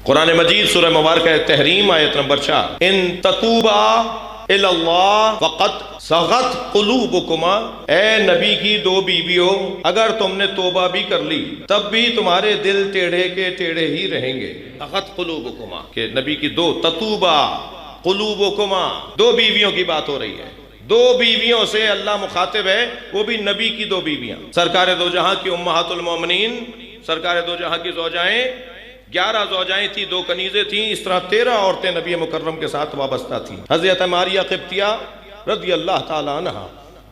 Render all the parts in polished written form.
قرآن مجید سورہ مبارکہ تحریم آیت نمبر 4، ان تتوبا الی اللہ فقد صغت قلوبکما، اے نبی کی دو بیویوں اگر تم نے توبہ بھی کر لی تب بھی تمہارے دل ٹیڑھے کے ٹیڑھے ہی رہیں گے۔ صغت قلوبکما کہ نبی کی دو، تتوبا قلوبکما، دو بیویوں کی بات ہو رہی ہے، دو بیویوں سے اللہ مخاطب ہے، وہ بھی نبی کی دو بیویاں، سرکار دو جہاں کی امہات المومنین، سرکار دو جہاں کی زوجائیں، 11 زوجائیں تھیں، 2 کنیزیں تھیں، اس طرح 13 عورتیں نبی مکرم کے ساتھ وابستہ تھیں۔ حضرت ماریہ قبطیہ رضی اللہ تعالی عنہ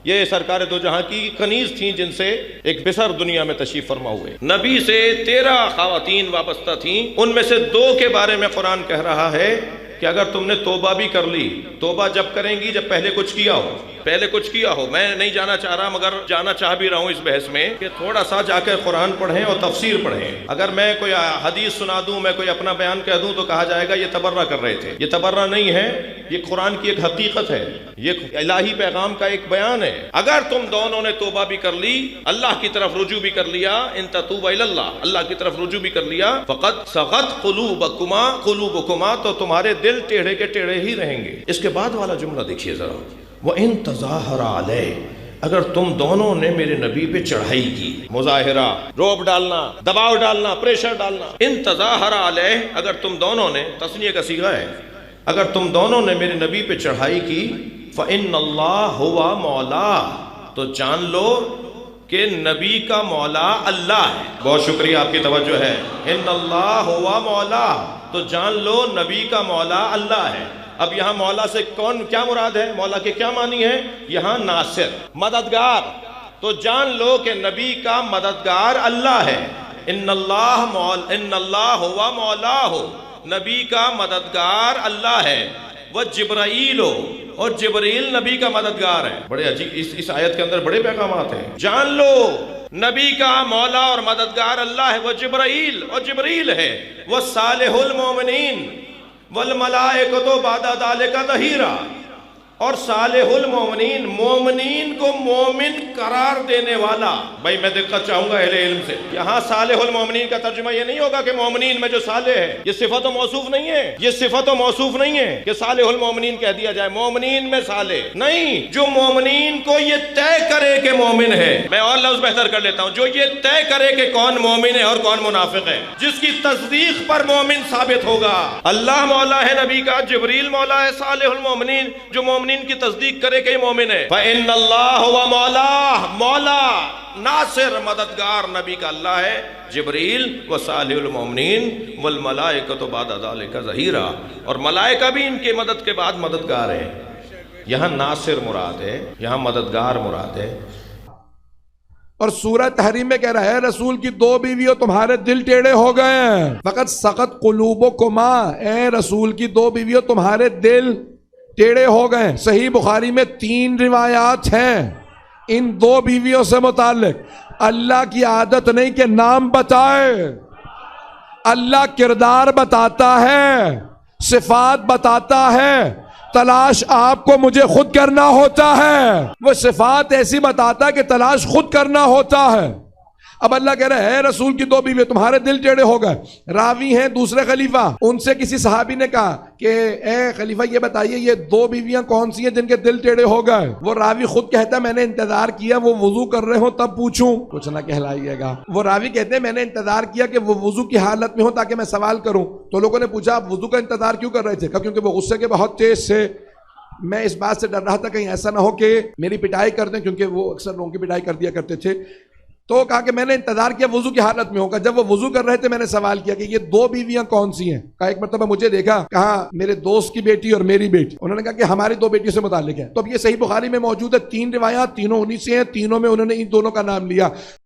یہ سرکار دو جہاں کی کنیز تھیں، جن سے ایک بسر دنیا میں تشریف فرما ہوئے۔ نبی سے 13 خواتین وابستہ تھیں، ان میں سے 2 کے بارے میں قرآن کہہ رہا ہے کہ اگر تم نے توبہ بھی کر لی، توبہ جب کریں گی جب پہلے کچھ کیا ہو، میں نہیں جانا چاہ رہا مگر جانا چاہ بھی رہا ہوں اس بحث میں کہ تھوڑا سا جا کر قرآن پڑھیں اور تفسیر پڑھیں۔ اگر میں کوئی حدیث سنا دوں، میں کوئی اپنا بیان کہہ دوں تو کہا جائے گا یہ تبرہ کر رہے تھے۔ یہ تبرہ نہیں ہے، یہ قرآن کی ایک حقیقت ہے، یہ الہی پیغام کا ایک بیان ہے۔ اگر تم دونوں نے توبہ بھی کر لی، اللہ کی طرف رجوع بھی کر لیا، ان تتوبا الی اللہ، اللہ کی طرف رجوع بھی کر لیا، فقد صغت قلوبکما تو تمہارے دل ٹیڑھے کے ٹیڑھے ہی رہیں گے۔ اس کے بعد والا جملہ دیکھیے ذرا، وَإِن تَظَاهَرَ عَلَيْهِ، اگر تم دونوں نے میرے نبی پہ چڑھائی کی، مظاہرہ، روب ڈالنا، دباؤ ڈالنا، پریشر ڈالنا، ان تظاہر علیہ، اگر تم دونوں نے، تثنیہ کا صیغہ ہے، اگر تم دونوں نے میرے نبی پہ چڑھائی کی، فَإِنَّ اللَّهَ هُوَ مَوْلَاهُ، تو جان لو کہ نبی کا مولا اللہ ہے۔ بہت شکریہ آپ کی توجہ ہے، ان اللہ ہوا مولا، تو جان لو نبی کا مولا اللہ ہے۔ اب یہاں مولا سے کیا مراد ہے؟ مولا کے کیا معنی ہے؟ یہاں ناصر، مددگار، تو جان لو کہ نبی کا مددگار اللہ ہے۔ ان اللہ ہوا مولاہ، نبی کا مددگار اللہ ہے۔ وہ جبرائیل ہو، اور جبریل نبی کا مددگار ہے۔ بڑے عجیب، اس آیت کے اندر بڑے پیغامات ہیں۔ جان لو نبی کا مولا اور مددگار اللہ ہے، وہ جبرائیل، اور جبریل ہے، وہ صالح المومنین والملائکۃ بعد ذلک ظہیرا، اور صالح المومنین، مومنین کو مومن قرار دینے والا۔ بھائی میں دقت چاہوں گا اہل علم سے، یہاں صالح المومنین کا ترجمہ یہ نہیں ہوگا کہ مومنین میں جو صالح ہے، یہ صفت و موصوف نہیں ہے، یہ صفت و موصوف نہیں ہے کہ صالح المومنین کہہ دیا جائے مومنین میں صالح نہیں، جو مومنین کو یہ طے کرے کہ مومن ہے۔ میں اور لفظ بہتر کر لیتا ہوں، جو یہ طے کرے کہ کون مومن ہے اور کون منافق ہے، جس کی تصدیق پر مومن ثابت ہوگا۔ اللہ مولا ہے نبی کا، جبریل مولا ہے، صالح المومنین جو مومنین کی تصدیق کرے کہ یہ مومن ہے۔ فَإِنَّ اللَّهَ هُوَ مَوْلَاهُ، مولا، ناصر، مددگار نبی کا اللہ ہے، جبریل و صالح المومنین والملائکۃ بعد ذلک ظہیرا، اور ملائکہ بھی ان کی مدد کے بعد مددگار ہیں۔ یہاں ناصر مراد ہے، یہاں مددگار مراد ہے۔ اور سورہ تحریم میں کہہ رہا ہے رسول کی 2 بیویوں تمہارے دل ٹیڑھے ہو گئے ہیں، فقط سقط قلوبکما، اے رسول کی 2 بیویوں تمہارے دل ٹیڑھے ہو گئے۔ صحیح بخاری میں 3 روایات ہیں ان 2 بیویوں سے متعلق۔ اللہ کی عادت نہیں کہ نام بتائے، اللہ کردار بتاتا ہے، صفات بتاتا ہے، تلاش آپ کو مجھے خود کرنا ہوتا ہے۔ وہ صفات ایسی بتاتا ہے کہ تلاش خود کرنا ہوتا ہے۔ اب اللہ کہہ رہا ہے رسول کی 2 بیویاں تمہارے دل ٹیڑھے ہو گئے۔ راوی ہیں دوسرے خلیفہ، ان سے کسی صحابی نے کہا کہ اے خلیفہ یہ بتائیے یہ 2 بیویاں کون سی ہیں جن کے دل ٹیڑھے ہو گئے؟ وہ راوی خود کہتا ہے میں نے انتظار کیا وہ وضو کر رہے ہوں تب پوچھوں، کچھ نہ کہلائیے گا۔ وہ راوی کہتے ہیں میں نے انتظار کیا کہ وہ وضو کی حالت میں ہوں تاکہ میں سوال کروں۔ تو لوگوں نے پوچھا آپ وضو کا انتظار کیوں کر رہے تھے؟ کہا کیونکہ وہ غصے کے بہت تیز سے، میں اس بات سے ڈر رہا تھا کہیں ایسا نہ ہو کہ میری پٹائی کر دیں، کیونکہ وہ اکثر لوگوں کی پٹائی کر دیا کرتے تھے۔ تو کہا کہ میں نے انتظار کیا وضو کی حالت میں ہوگا، جب وہ وضو کر رہے تھے میں نے سوال کیا کہ یہ 2 بیویاں کون سی ہیں؟ کہا ایک مرتبہ مجھے دیکھا، کہا میرے دوست کی بیٹی اور میری بیٹی، انہوں نے کہا کہ ہماری 2 بیٹیوں سے متعلق ہے۔ تو اب یہ صحیح بخاری میں موجود ہے، 3 روایات، تینوں انہی سے ہیں، تینوں میں انہوں نے ان دونوں کا نام لیا۔